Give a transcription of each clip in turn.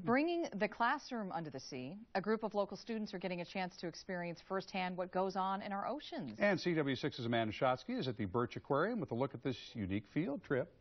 Bringing the classroom under the sea, a group of local students are getting a chance to experience firsthand what goes on in our oceans. And CW6's Amanda Shotsky is at the Birch Aquarium with a look at this unique field trip.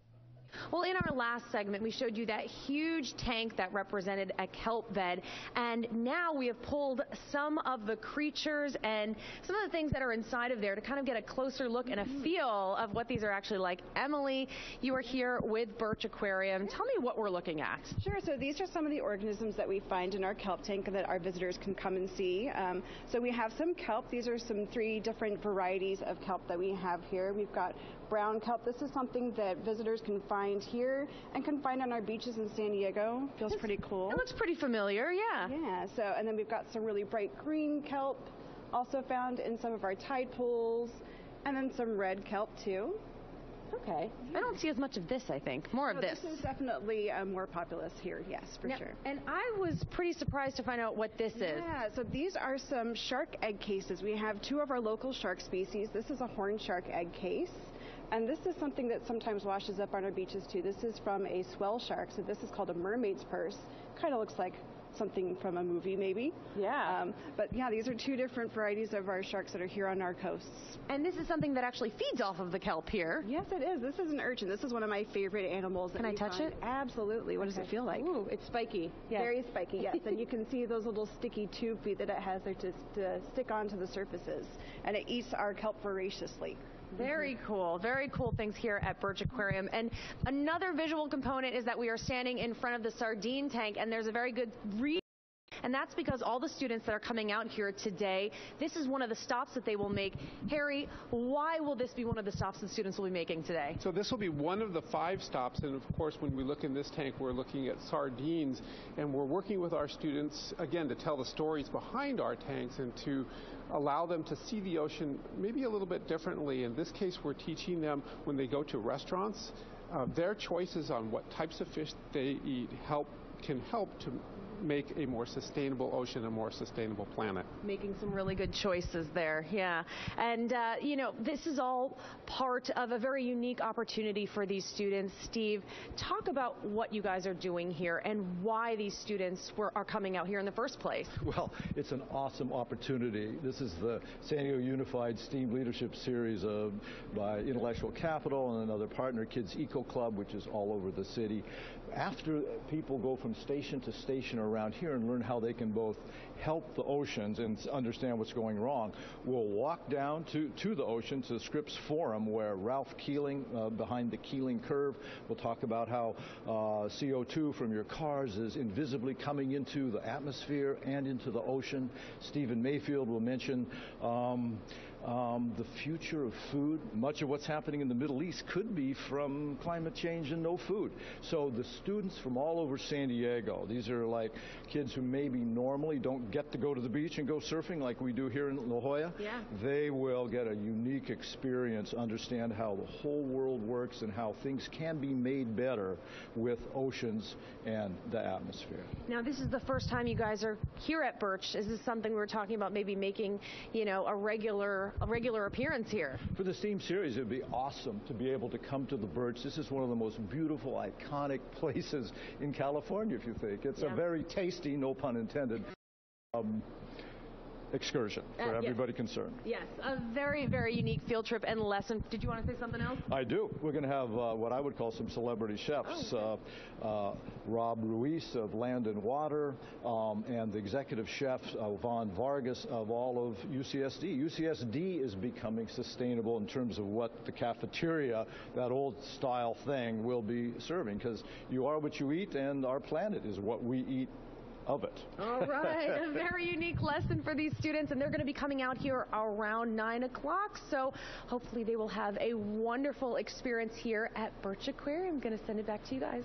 Well, in our last segment, we showed you that huge tank that represented a kelp bed, and now we have pulled some of the creatures and some of the things that are inside of there to kind of get a closer look and a feel of what these are actually like. Emily, you are here with Birch Aquarium. Tell me what we're looking at. Sure. So these are some of the organisms that we find in our kelp tank that our visitors can come and see. So we have some kelp. These are some 3 different varieties of kelp that we have here. We've got brown kelp. This is something that visitors can find here and can find on our beaches in San Diego. Feels pretty cool. It looks pretty familiar, yeah. Yeah, so, and then we've got some really bright green kelp also found in some of our tide pools, and then some red kelp too. Okay. I don't see as much of this, I think. More of this. This is definitely more populous here, yes, for sure. And I was pretty surprised to find out what this is. Yeah, so these are some shark egg cases. We have 2 of our local shark species. This is a horned shark egg case. And this is something that sometimes washes up on our beaches too. This is from a swell shark, so this is called a mermaid's purse. Kind of looks like something from a movie maybe. Yeah. But yeah, these are 2 different varieties of our sharks that are here on our coasts. And this is something that actually feeds off of the kelp here. Yes, it is. This is an urchin. This is one of my favorite animals. Can I touch it? Absolutely. What does it feel like? Ooh, it's spiky. Yes. Very spiky, yes. And you can see those little sticky tube feet that it has there to stick onto the surfaces. And it eats our kelp voraciously. Very cool. Very cool things here at Birch Aquarium. And another visual component is that we are standing in front of the sardine tank, and there's a very good read. And that's because all the students that are coming out here today, this is one of the stops that they will make. Harry, why will this be one of the stops the students will be making today? So this will be one of the 5 stops, and of course when we look in this tank we're looking at sardines, and we're working with our students again to tell the stories behind our tanks and to allow them to see the ocean maybe a little bit differently. In this case we're teaching them when they go to restaurants, their choices on what types of fish they eat can help to make a more sustainable ocean, a more sustainable planet. Making some really good choices there, yeah. And, you know, this is all part of a very unique opportunity for these students. Steve, talk about what you guys are doing here and why these students are coming out here in the first place. Well, it's an awesome opportunity. This is the San Diego Unified STEAM Leadership Series by Intellectual Capital and another partner, Kids Eco Club, which is all over the city. After people go from station to station around here and learn how they can both help the oceans and understand what's going wrong, we'll walk down to the ocean, to the Scripps Forum, where Ralph Keeling, behind the Keeling Curve, will talk about how CO2 from your cars is invisibly coming into the atmosphere and into the ocean. Stephen Mayfield will mention the future of food. Much of what's happening in the Middle East could be from climate change and no food. So the students from all over San Diego, these are like kids who maybe normally don't get to go to the beach and go surfing like we do here in La Jolla. Yeah. They will get a unique experience, understand how the whole world works and how things can be made better with oceans and the atmosphere. Now, this is the first time you guys are here at Birch. Is this something we're talking about maybe making, you know, a regular appearance here? For the STEAM series, it would be awesome to be able to come to the Birch. This is one of the most beautiful, iconic places in California, if you think. It's a very tasty, no pun intended, excursion for everybody concerned. Yes, a very, very unique field trip and lesson. Did you want to say something else? I do. We're going to have what I would call some celebrity chefs. Rob Ruiz of Land and Water, and the executive chef, Vaughn Vargas, of all of UCSD. UCSD is becoming sustainable in terms of what the cafeteria, that old style thing, will be serving, because you are what you eat, and our planet is what we eat of it. All right, a very unique lesson for these students, and they're going to be coming out here around 9 o'clock, so hopefully they will have a wonderful experience here at Birch Aquarium. I'm going to send it back to you guys.